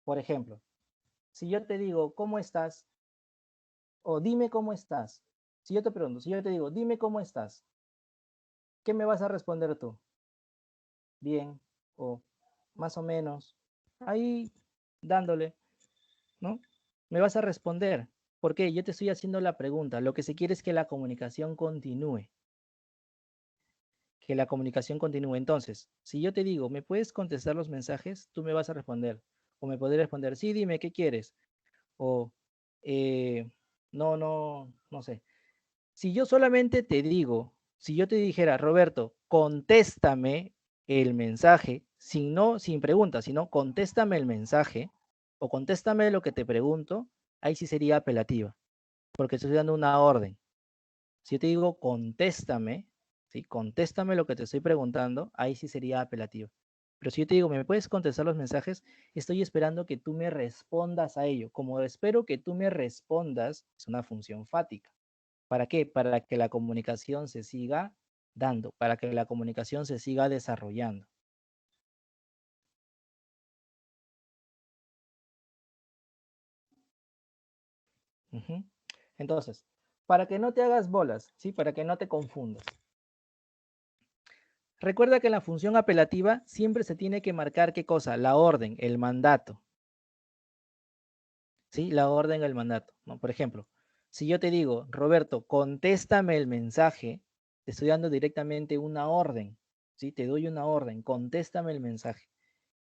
Por ejemplo, si yo te digo, ¿cómo estás? O dime cómo estás. Si yo te pregunto, si yo te digo, dime cómo estás, ¿qué me vas a responder tú? Bien, o más o menos. Ahí dándole, ¿no? Me vas a responder. ¿Por qué? Yo te estoy haciendo la pregunta. Lo que se quiere es que la comunicación continúe. Que la comunicación continúe. Entonces, si yo te digo, ¿me puedes contestar los mensajes? Tú me vas a responder. O me podré responder, sí, dime, ¿qué quieres? O, eh, no sé. Si yo solamente te digo, si yo te dijera, Roberto, contéstame el mensaje, sin preguntas, sino contéstame el mensaje o contéstame lo que te pregunto, ahí sí sería apelativa, porque estoy dando una orden. Si yo te digo contéstame, ¿sí? Contéstame lo que te estoy preguntando, ahí sí sería apelativa. Pero si yo te digo, ¿me puedes contestar los mensajes? Estoy esperando que tú me respondas a ello. Como espero que tú me respondas, es una función fática. ¿Para qué? Para que la comunicación se siga dando, para que la comunicación se siga desarrollando. Ujú. Entonces, para que no te hagas bolas, ¿sí? Para que no te confundas. Recuerda que en la función apelativa siempre se tiene que marcar qué cosa, la orden, el mandato. ¿Sí? La orden, el mandato, ¿no? Por ejemplo, si yo te digo, Roberto, contéstame el mensaje, te estoy dando directamente una orden, ¿sí? Te doy una orden, contéstame el mensaje.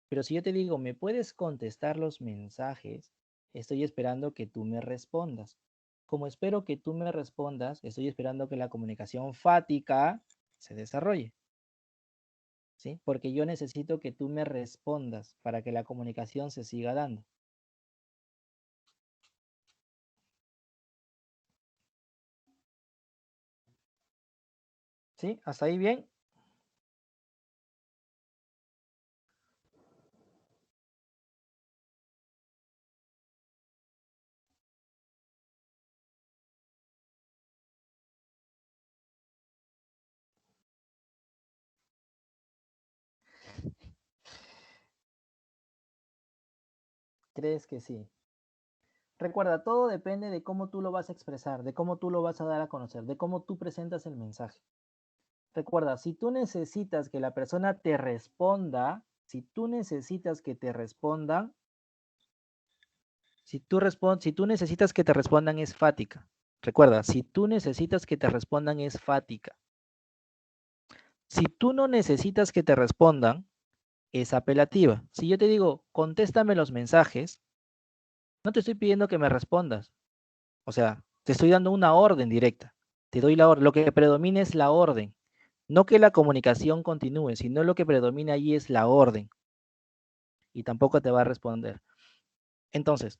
Pero si yo te digo, ¿me puedes contestar los mensajes? Estoy esperando que tú me respondas. Como espero que tú me respondas, estoy esperando que la comunicación fática se desarrolle, ¿sí? Porque yo necesito que tú me respondas para que la comunicación se siga dando. ¿Sí? ¿Hasta ahí bien? ¿Crees que sí? Recuerda, todo depende de cómo tú lo vas a expresar, de cómo tú lo vas a dar a conocer, de cómo tú presentas el mensaje. Recuerda, si tú necesitas que la persona te responda, si tú necesitas que te respondan, si tú necesitas que te respondan es fática. Recuerda, si tú necesitas que te respondan es fática. Si tú no necesitas que te respondan, es apelativa. Si yo te digo, contéstame los mensajes, no te estoy pidiendo que me respondas. O sea, te estoy dando una orden directa. Te doy la orden. Lo que predomina es la orden. No que la comunicación continúe, sino lo que predomina allí es la orden. Y tampoco te va a responder. Entonces,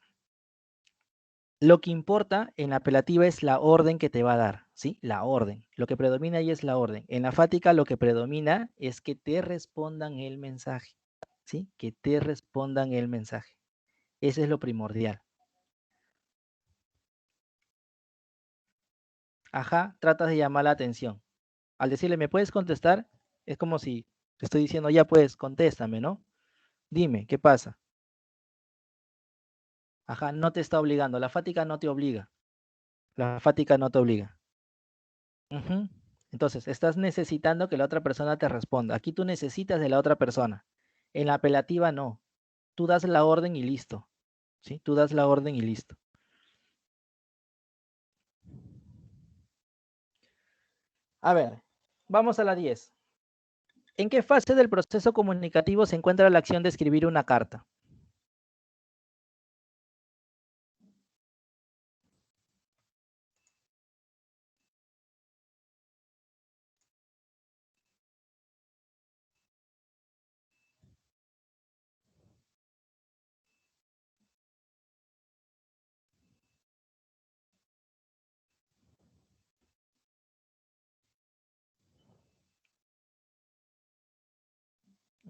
lo que importa en la apelativa es la orden que te va a dar, ¿sí? La orden. Lo que predomina ahí es la orden. En la fática lo que predomina es que te respondan el mensaje, ¿sí? Que te respondan el mensaje. Ese es lo primordial. Ajá, tratas de llamar la atención. Al decirle, ¿me puedes contestar? Es como si te estoy diciendo, ya pues, contéstame, ¿no? Dime, ¿qué pasa? Ajá, no te está obligando. La fática no te obliga. La fática no te obliga. Ujú. Entonces, estás necesitando que la otra persona te responda. Aquí tú necesitas de la otra persona. En la apelativa no. Tú das la orden y listo. ¿Sí? Tú das la orden y listo. A ver, vamos a la 10. ¿En qué fase del proceso comunicativo se encuentra la acción de escribir una carta?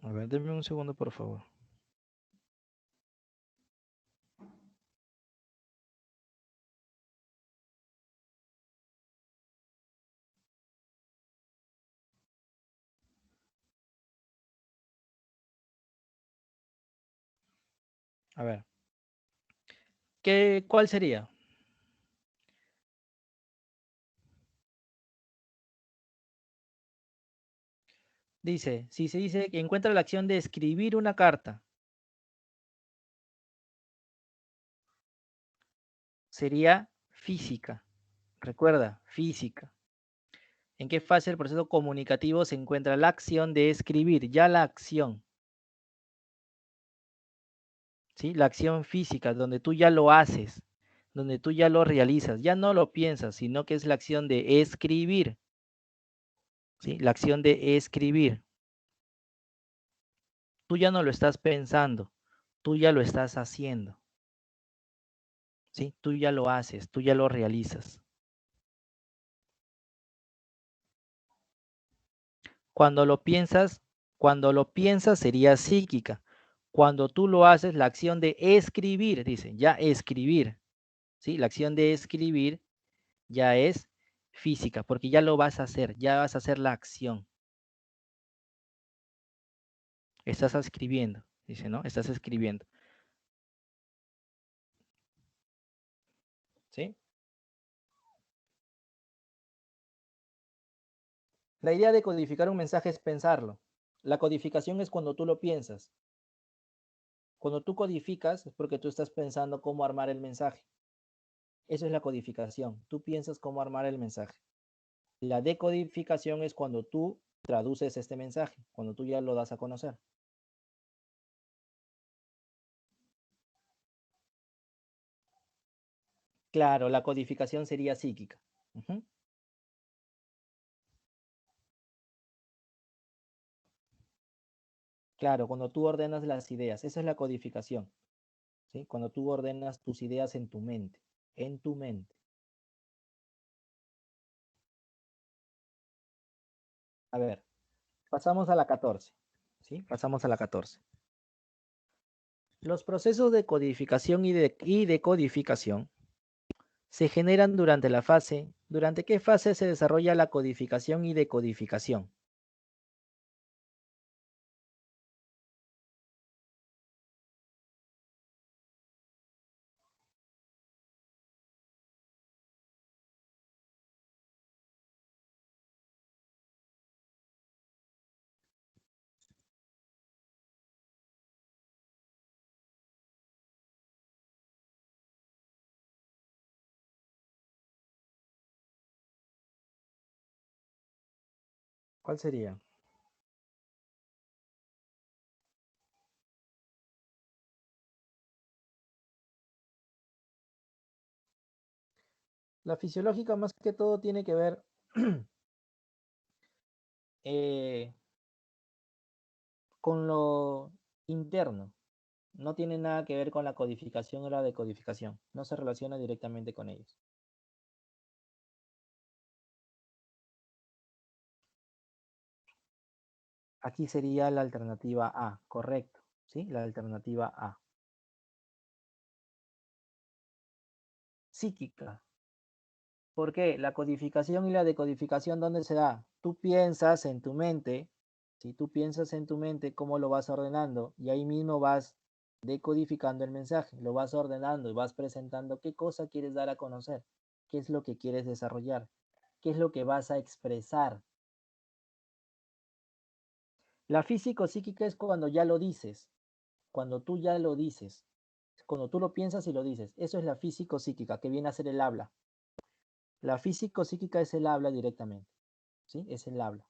A ver, denme un segundo, por favor. A ver. ¿Cuál sería? Dice, si se dice que encuentra la acción de escribir una carta, sería física. Recuerda, física. ¿En qué fase del proceso comunicativo se encuentra la acción de escribir? Ya la acción, ¿sí? La acción física, donde tú ya lo haces, donde tú ya lo realizas, ya no lo piensas, sino que es la acción de escribir, ¿sí? La acción de escribir. Tú ya no lo estás pensando, tú ya lo estás haciendo, ¿sí? Tú ya lo haces, tú ya lo realizas. Cuando lo piensas, cuando lo piensas sería psíquica. Cuando tú lo haces, la acción de escribir, dice, ya escribir, ¿sí? La acción de escribir ya es física, porque ya lo vas a hacer, ya vas a hacer la acción. Estás escribiendo, dice, ¿no? Estás escribiendo, ¿sí? La idea de codificar un mensaje es pensarlo. La codificación es cuando tú lo piensas. Cuando tú codificas es porque tú estás pensando cómo armar el mensaje. Eso es la codificación. Tú piensas cómo armar el mensaje. La decodificación es cuando tú traduces este mensaje, cuando tú ya lo das a conocer. Claro, la codificación sería psíquica. Ujú. Claro, cuando tú ordenas las ideas, esa es la codificación, ¿sí? Cuando tú ordenas tus ideas en tu mente, en tu mente. A ver, pasamos a la 14, ¿sí? Pasamos a la 14. Los procesos de codificación y decodificación se generan ¿durante qué fase se desarrolla la codificación y decodificación? ¿Cuál sería? La fisiológica más que todo tiene que ver eh, con lo interno. No tiene nada que ver con la codificación o la decodificación. No se relaciona directamente con ellos. Aquí sería la alternativa A, correcto. ¿Sí? La alternativa A. Psíquica. ¿Por qué? La codificación y la decodificación, ¿dónde se da? Tú piensas en tu mente, si tú piensas en tu mente cómo lo vas ordenando y ahí mismo vas decodificando el mensaje, lo vas ordenando y vas presentando qué cosa quieres dar a conocer, qué es lo que quieres desarrollar, qué es lo que vas a expresar. La físico-psíquica es cuando ya lo dices, cuando tú ya lo dices, cuando tú lo piensas y lo dices. Eso es la físico-psíquica, que viene a ser el habla. La físico-psíquica es el habla directamente, ¿sí? Es el habla.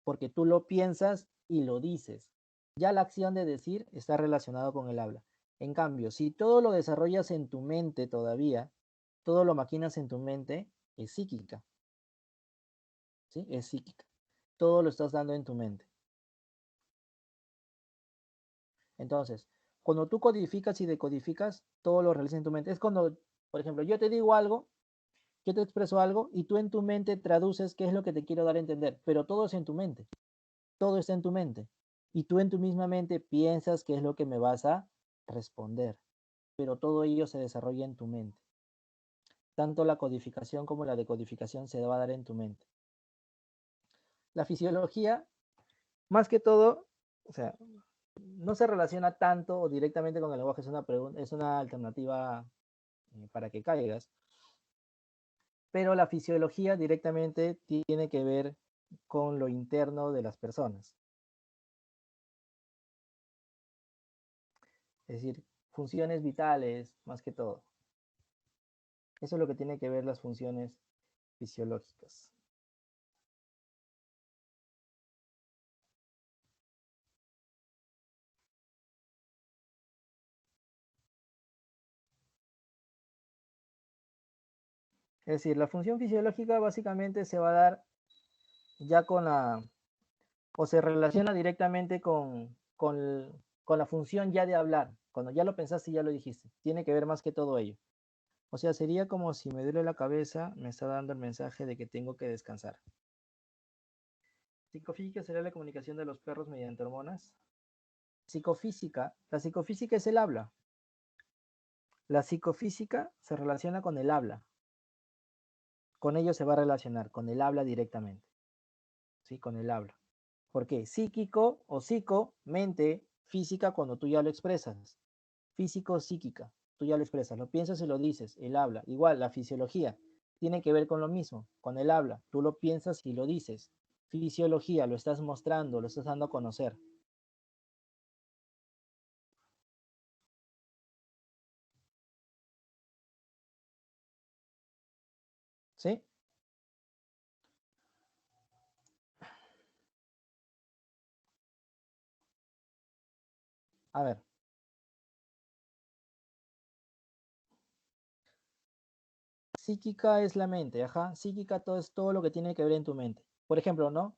Porque tú lo piensas y lo dices. Ya la acción de decir está relacionado con el habla. En cambio, si todo lo desarrollas en tu mente todavía, todo lo maquinas en tu mente, es psíquica, ¿sí? Es psíquica. Todo lo estás dando en tu mente. Entonces, cuando tú codificas y decodificas, todo lo realizas en tu mente. Es cuando, por ejemplo, yo te digo algo, yo te expreso algo y tú en tu mente traduces qué es lo que te quiero dar a entender, pero todo es en tu mente. Todo está en tu mente. Y tú en tu misma mente piensas qué es lo que me vas a responder, pero todo ello se desarrolla en tu mente. Tanto la codificación como la decodificación se va a dar en tu mente. La fisiología, más que todo, o sea, no se relaciona tanto o directamente con el lenguaje, es una alternativa para que caigas, pero la fisiología directamente tiene que ver con lo interno de las personas. Es decir, funciones vitales más que todo. Eso es lo que tiene que ver las funciones fisiológicas. Es decir, la función fisiológica básicamente se va a dar ya con la, o se relaciona directamente con la función ya de hablar. Cuando ya lo pensaste y ya lo dijiste. Tiene que ver más que todo ello. O sea, sería como si me duele la cabeza, me está dando el mensaje de que tengo que descansar. Psicofísica sería la comunicación de los perros mediante hormonas. Psicofísica, la psicofísica es el habla. La psicofísica se relaciona con el habla. Con ello se va a relacionar, con el habla directamente. ¿Sí? Con el habla. ¿Por qué? Psíquico o psico, mente, física cuando tú ya lo expresas. Físico, psíquica, tú ya lo expresas, lo piensas y lo dices, el habla. Igual, la fisiología tiene que ver con lo mismo, con el habla. Tú lo piensas y lo dices. Fisiología, lo estás mostrando, lo estás dando a conocer. ¿Sí? A ver, psíquica es la mente, ajá. Psíquica todo es todo lo que tiene que ver en tu mente. Por ejemplo, ¿no?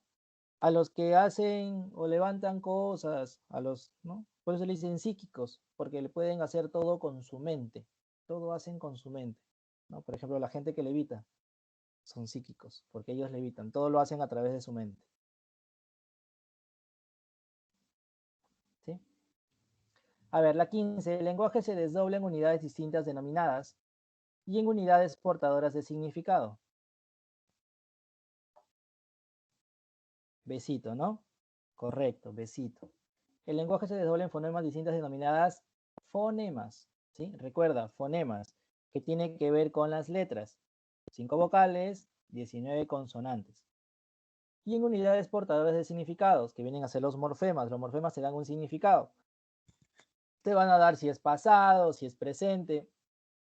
A los que hacen o levantan cosas, a los, ¿no? Por eso le dicen psíquicos, porque le pueden hacer todo con su mente. Todo hacen con su mente, ¿no? Por ejemplo, la gente que levita son psíquicos, porque ellos levitan, todo lo hacen a través de su mente, ¿sí? A ver, la 15, el lenguaje se desdobla en unidades distintas denominadas y en unidades portadoras de significado. Besito, ¿no? Correcto, besito. El lenguaje se desdobla en fonemas distintas denominadas fonemas, ¿sí? Recuerda, fonemas, que tiene que ver con las letras. 5 vocales, 19 consonantes. Y en unidades portadoras de significados, que vienen a ser los morfemas. Los morfemas te dan un significado. Te van a dar si es pasado, si es presente,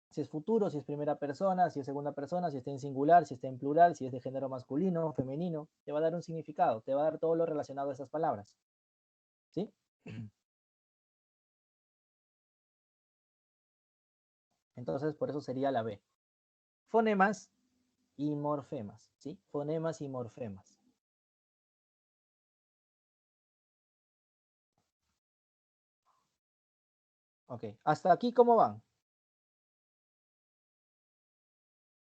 si es futuro, si es primera persona, si es segunda persona, si está en singular, si está en plural, si es de género masculino, femenino. Te va a dar un significado, te va a dar todo lo relacionado a esas palabras. ¿Sí? Entonces, por eso sería la B. Fonemas y morfemas, ¿sí? Fonemas y morfemas. Ok, hasta aquí, ¿cómo van?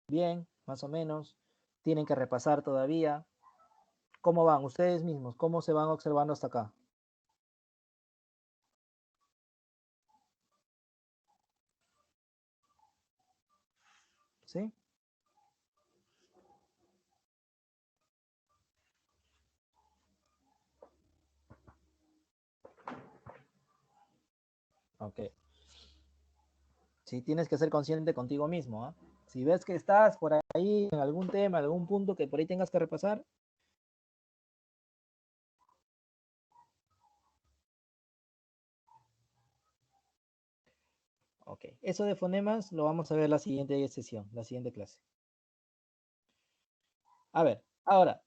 Bien, más o menos. Tienen que repasar todavía. ¿Cómo van ustedes mismos? ¿Cómo se van observando hasta acá? ¿Sí? Ok. Sí, tienes que ser consciente contigo mismo, ¿ah? Si ves que estás por ahí en algún tema, en algún punto que por ahí tengas que repasar, ok. Eso de fonemas lo vamos a ver la siguiente sesión, la siguiente clase. A ver, ahora,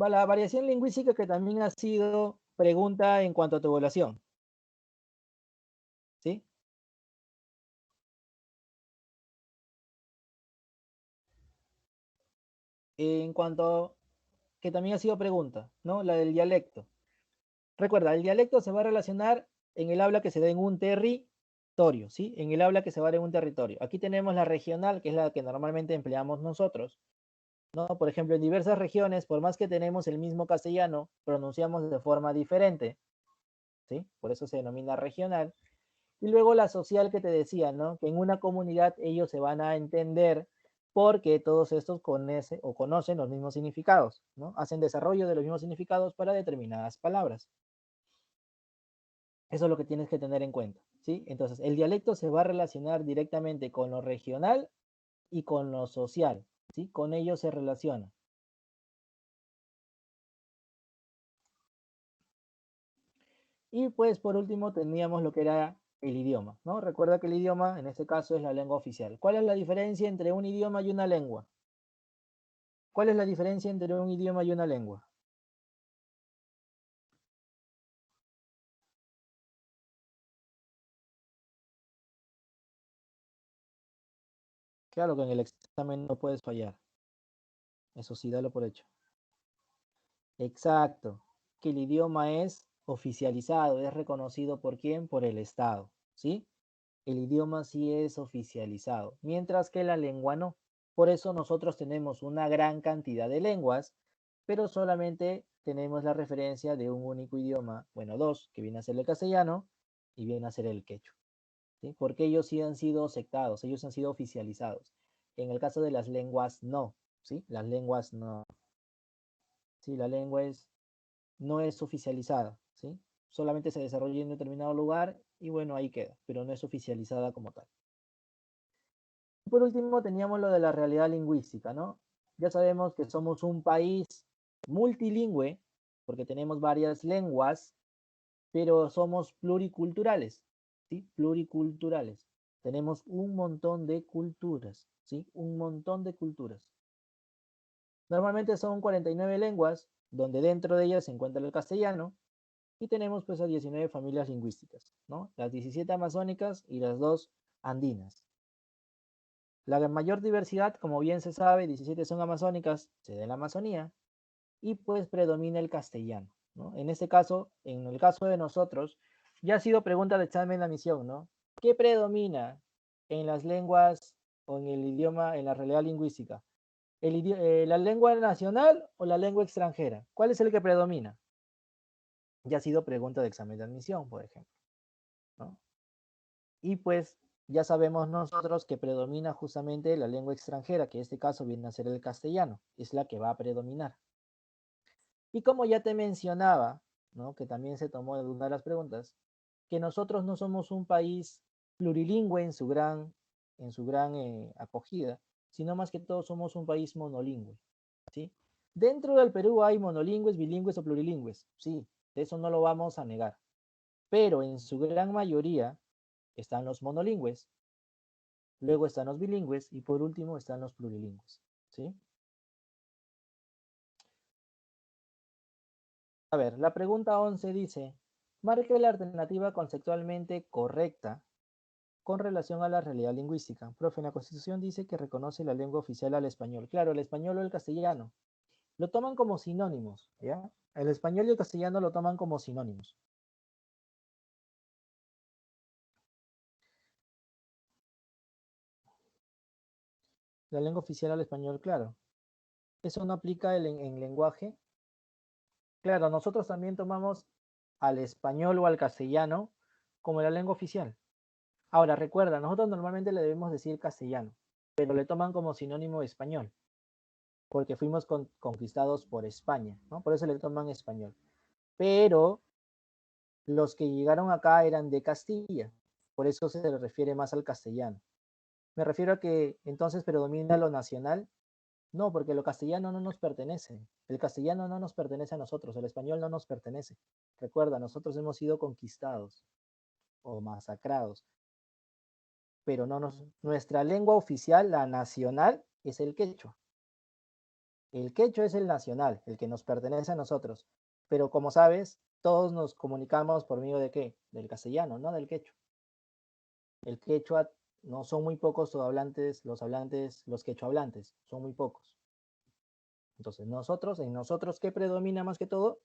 va la variación lingüística que también ha sido pregunta en cuanto a tu evaluación, ¿sí? En cuanto que también ha sido pregunta, ¿no? La del dialecto. Recuerda, el dialecto se va a relacionar en el habla que se da en un territorio, ¿sí? En el habla que se va a dar en un territorio. Aquí tenemos la regional, que es la que normalmente empleamos nosotros, ¿no? Por ejemplo, en diversas regiones, por más que tenemos el mismo castellano, pronunciamos de forma diferente, ¿sí? Por eso se denomina regional. Y luego la social que te decía, ¿no? Que en una comunidad ellos se van a entender porque todos estos conocen los mismos significados, ¿no? Hacen desarrollo de los mismos significados para determinadas palabras. Eso es lo que tienes que tener en cuenta, ¿sí? Entonces, el dialecto se va a relacionar directamente con lo regional y con lo social, ¿sí? Con ello se relaciona. Y pues por último teníamos lo que era el idioma, ¿no? Recuerda que el idioma en este caso es la lengua oficial. ¿Cuál es la diferencia entre un idioma y una lengua? ¿Cuál es la diferencia entre un idioma y una lengua? Claro que en el examen no puedes fallar. Eso sí, dalo por hecho. Exacto. Que el idioma es oficializado, es reconocido por quién, por el Estado, ¿sí? El idioma sí es oficializado, mientras que la lengua no. Por eso nosotros tenemos una gran cantidad de lenguas, pero solamente tenemos la referencia de un único idioma, bueno, dos, que viene a ser el castellano y viene a ser el quechua, ¿sí? Porque ellos sí han sido aceptados, ellos han sido oficializados. En el caso de las lenguas, no, ¿sí? Las lenguas no. Sí, la lengua no es oficializada, ¿sí? Solamente se desarrolla en un determinado lugar y bueno, ahí queda, pero no es oficializada como tal. Por último, teníamos lo de la realidad lingüística, ¿no? Ya sabemos que somos un país multilingüe, porque tenemos varias lenguas, pero somos pluriculturales, ¿sí? Pluriculturales. Tenemos un montón de culturas, ¿sí? Un montón de culturas. Normalmente son 49 lenguas, donde dentro de ellas se encuentra el castellano, y tenemos pues a 19 familias lingüísticas, ¿no? Las 17 amazónicas y las dos andinas. La mayor diversidad, como bien se sabe, 17 son amazónicas, se da en la Amazonía, y pues predomina el castellano, ¿no? En este caso, en el caso de nosotros, ya ha sido pregunta de examen la misión, ¿no? ¿Qué predomina en las lenguas o en el idioma, en la realidad lingüística? ¿La lengua nacional o la lengua extranjera? ¿Cuál es el que predomina? Ya ha sido pregunta de examen de admisión, por ejemplo, ¿no? Y pues ya sabemos nosotros que predomina justamente la lengua extranjera, que en este caso viene a ser el castellano, es la que va a predominar. Y como ya te mencionaba, ¿no? Que también se tomó de una de las preguntas, que nosotros no somos un país plurilingüe en su gran acogida, sino más que todo somos un país monolingüe, ¿sí? Dentro del Perú hay monolingües, bilingües o plurilingües, sí, de eso no lo vamos a negar, pero en su gran mayoría están los monolingües, luego están los bilingües y por último están los plurilingües, ¿sí? A ver, la pregunta 11 dice, marque la alternativa conceptualmente correcta con relación a la realidad lingüística. Profe, en la Constitución dice que reconoce la lengua oficial al español. Claro, el español o el castellano. Lo toman como sinónimos, ¿ya? El español y el castellano lo toman como sinónimos. La lengua oficial al español, claro. Eso no aplica en lenguaje. Claro, nosotros también tomamos al español o al castellano como la lengua oficial. Ahora, recuerda, nosotros normalmente le debemos decir castellano, pero le toman como sinónimo español, porque fuimos conquistados por España, ¿no? Por eso le toman español. Pero los que llegaron acá eran de Castilla, por eso se le refiere más al castellano. Me refiero a que entonces predomina lo nacional. No, porque lo castellano no nos pertenece. El castellano no nos pertenece a nosotros, el español no nos pertenece. Recuerda, nosotros hemos sido conquistados o masacrados, pero no nos, nuestra lengua oficial, la nacional, es el quechua. El quechua es el nacional, el que nos pertenece a nosotros. Pero como sabes, todos nos comunicamos por medio de qué? Del castellano, no del quechua. El quechua no son muy pocos los quechua hablantes, son muy pocos. Entonces, en nosotros, ¿qué predomina más que todo?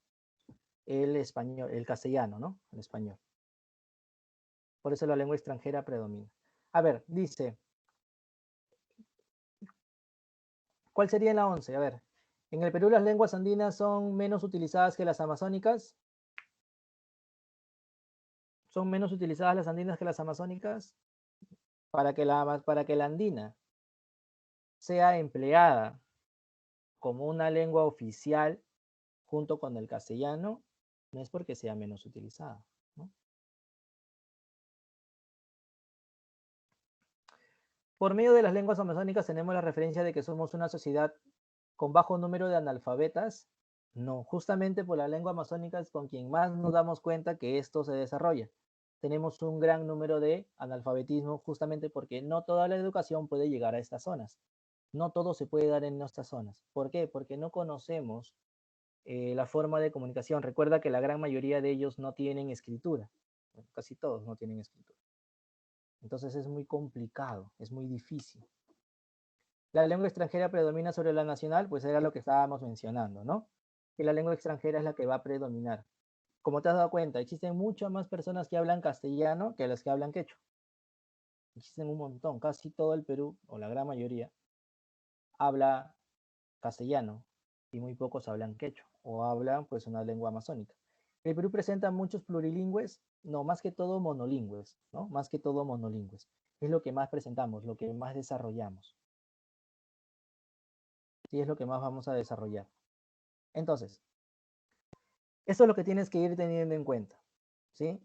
El español, el castellano, ¿no? El español. Por eso la lengua extranjera predomina. A ver, dice, ¿cuál sería la 11? A ver, en el Perú las lenguas andinas son menos utilizadas que las amazónicas. ¿Son menos utilizadas las andinas que las amazónicas? Para que la andina sea empleada como una lengua oficial junto con el castellano, no es porque sea menos utilizada, ¿no? Por medio de las lenguas amazónicas tenemos la referencia de que somos una sociedad con bajo número de analfabetas. No, justamente por la lengua amazónica es con quien más nos damos cuenta que esto se desarrolla. Tenemos un gran número de analfabetismo justamente porque no toda la educación puede llegar a estas zonas. No todo se puede dar en nuestras zonas. ¿Por qué? Porque no conocemos la forma de comunicación. Recuerda que la gran mayoría de ellos no tienen escritura. Casi todos no tienen escritura. Entonces es muy complicado, es muy difícil. La lengua extranjera predomina sobre la nacional, pues era lo que estábamos mencionando, ¿no? Que la lengua extranjera es la que va a predominar. Como te has dado cuenta, existen muchas más personas que hablan castellano que las que hablan quechua. Existen un montón, casi todo el Perú, o la gran mayoría, habla castellano y muy pocos hablan quechua o hablan pues una lengua amazónica. El Perú presenta muchos plurilingües, no, más que todo monolingües, ¿no? Más que todo monolingües. Es lo que más presentamos, lo que más desarrollamos. Sí, es lo que más vamos a desarrollar. Entonces, eso es lo que tienes que ir teniendo en cuenta, ¿sí?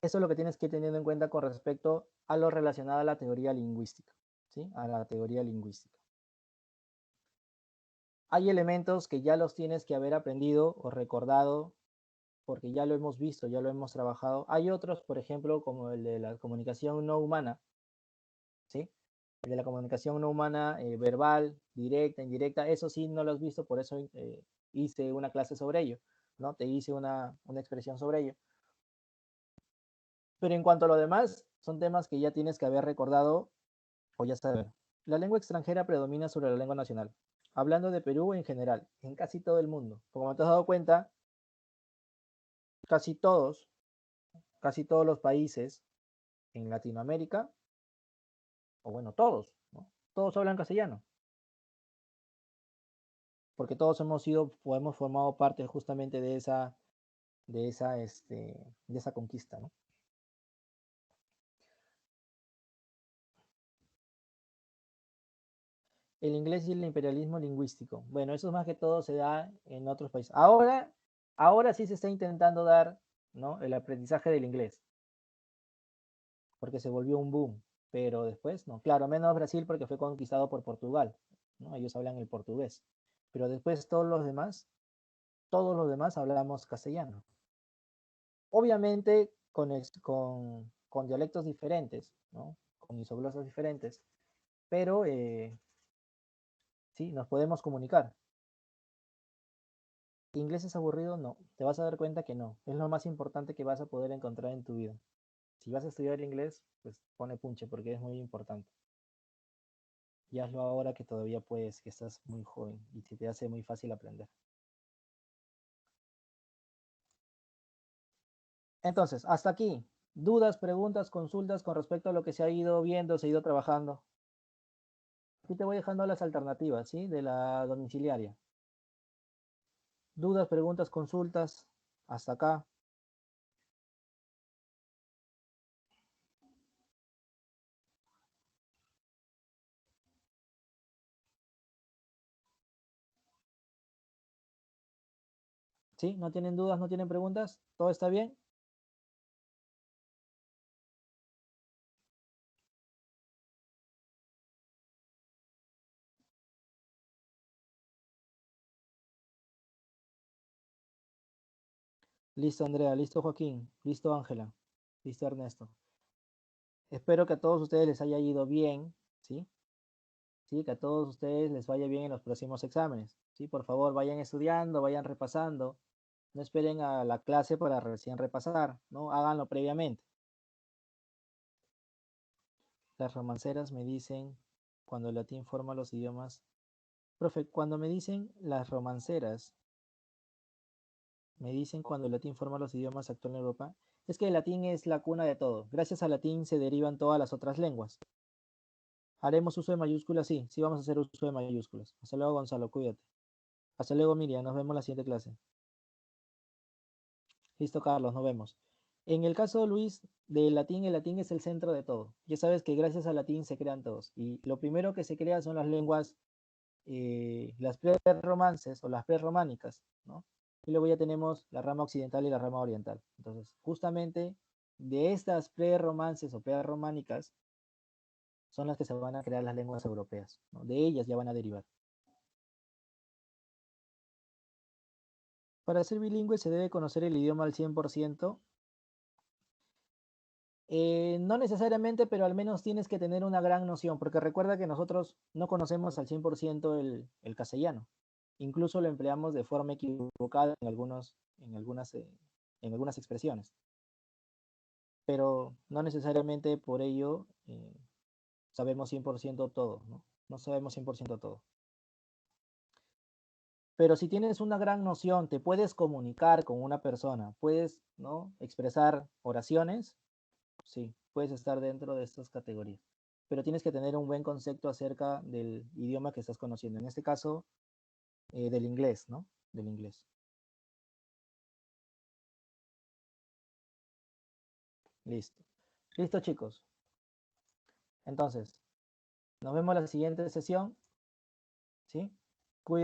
Eso es lo que tienes que ir teniendo en cuenta con respecto a lo relacionado a la teoría lingüística, ¿sí? A la teoría lingüística. Hay elementos que ya los tienes que haber aprendido o recordado porque ya lo hemos visto, ya lo hemos trabajado. Hay otros, por ejemplo, como el de la comunicación no humana, ¿sí? El de la comunicación no humana verbal, directa, indirecta, eso sí no lo has visto, por eso hice una clase sobre ello, ¿no? Te hice una expresión sobre ello. Pero en cuanto a lo demás, son temas que ya tienes que haber recordado o ya saber. La lengua extranjera predomina sobre la lengua nacional. Hablando de Perú en general, en casi todo el mundo. Como te has dado cuenta, casi todos los países en Latinoamérica, o bueno, todos, ¿no? Todos hablan castellano, porque todos hemos sido o hemos formado parte justamente de esa conquista, ¿no? El inglés y el imperialismo lingüístico. Bueno, eso más que todo se da en otros países. Ahora sí se está intentando dar, ¿no? El aprendizaje del inglés, porque se volvió un boom, pero después no. Claro, menos Brasil porque fue conquistado por Portugal, ¿no? Ellos hablan el portugués, pero después todos los demás hablamos castellano. Obviamente con dialectos diferentes, ¿no? Con isoglosas diferentes, pero sí, nos podemos comunicar. ¿Inglés es aburrido? No, te vas a dar cuenta que no. Es lo más importante que vas a poder encontrar en tu vida. Si vas a estudiar el inglés, pues pone punche porque es muy importante. Y hazlo ahora que todavía puedes, que estás muy joven y se te hace muy fácil aprender. Entonces, hasta aquí. Dudas, preguntas, consultas con respecto a lo que se ha ido viendo, se ha ido trabajando. Aquí te voy dejando las alternativas, ¿sí? De la domiciliaria. Dudas, preguntas, consultas. Hasta acá. ¿Sí? ¿No tienen dudas? ¿No tienen preguntas? ¿Todo está bien? Listo, Andrea. Listo, Joaquín. Listo, Ángela. Listo, Ernesto. Espero que a todos ustedes les haya ido bien, ¿sí? Sí, que a todos ustedes les vaya bien en los próximos exámenes, ¿sí? Por favor, vayan estudiando, vayan repasando. No esperen a la clase para recién repasar, ¿no? Háganlo previamente. Las romanceras me dicen, cuando el latín forma los idiomas. Profe, cuando me dicen las romanceras, me dicen cuando el latín forma los idiomas actuales en Europa, es que el latín es la cuna de todo. Gracias al latín se derivan todas las otras lenguas. ¿Haremos uso de mayúsculas? Sí, sí vamos a hacer uso de mayúsculas. Hasta luego, Gonzalo, cuídate. Hasta luego, Miriam, nos vemos en la siguiente clase. Listo, Carlos, nos vemos. En el caso, Luis, del latín, el latín es el centro de todo. Ya sabes que gracias al latín se crean todos. Y lo primero que se crea son las lenguas, las prerromances o las prerrománicas, ¿no? Y luego ya tenemos la rama occidental y la rama oriental. Entonces, justamente de estas prerromances o prerrománicas son las que se van a crear las lenguas europeas, ¿no? De ellas ya van a derivar. Para ser bilingüe se debe conocer el idioma al 100%. No necesariamente, pero al menos tienes que tener una gran noción, porque recuerda que nosotros no conocemos al 100% el castellano. Incluso lo empleamos de forma equivocada en algunas expresiones. Pero no necesariamente por ello sabemos 100% todo, ¿no? No sabemos 100% todo. Pero si tienes una gran noción, te puedes comunicar con una persona, puedes, ¿no?, expresar oraciones, sí, puedes estar dentro de estas categorías. Pero tienes que tener un buen concepto acerca del idioma que estás conociendo. En este caso, del inglés, ¿no? Del inglés. Listo. Listo, chicos. Entonces, nos vemos la siguiente sesión, ¿sí?